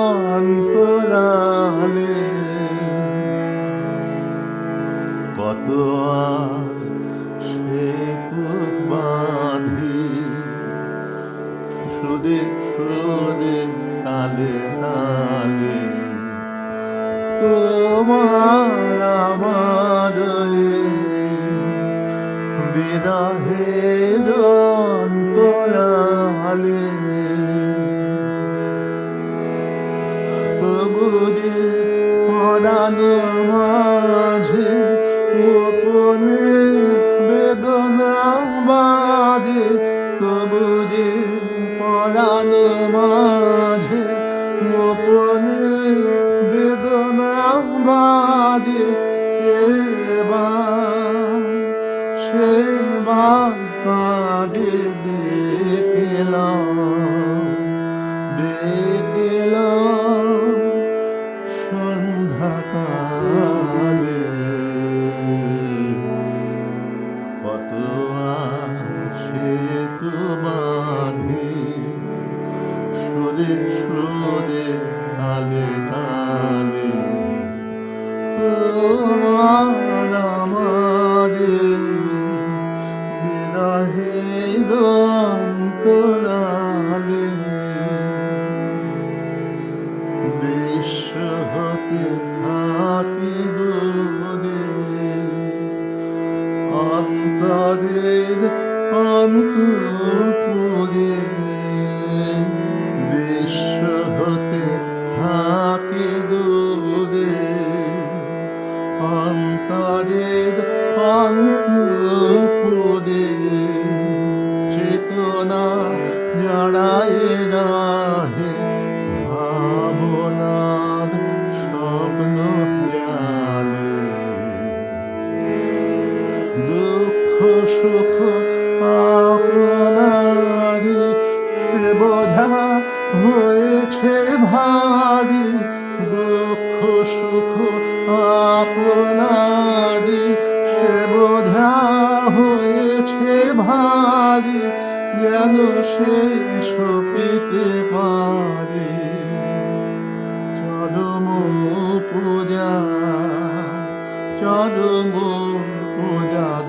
অন্তরালে কত আর সেতু বাঁধি সুরে সুরে তালে তালে তোমার আমার বিরহের অন্তরালে তবু যে পরাণ মাঝে গোপনে বেদনা বাজে তবু যে পরাণ মাঝে গোপনে বেদনা বাজে এবার সেবার কাঁদে দেখলাম সন্ধ্যাকালে কত আর সেতু বাঁধি সুরে সুরে তালে তালে তোমার আমারে বিরহের অন্তরালে বিশ্ব হতে থাকি দূরে অন্তরের অন্তঃপুরে বিশ্ব হতে থাকি দূরে অন্তরের অন্তঃপুরে চেতনা জড়ায় রাহে ভাবনার স্বপ্ন জালে দুঃখ সুখ আপনারি সে বোঝা হয়েছে ভারী দুঃখ সুখ আপনারি সে বোঝা হয়েছে ভারী যেন সে সপিতে পারে চরম পূজা চরম পূজার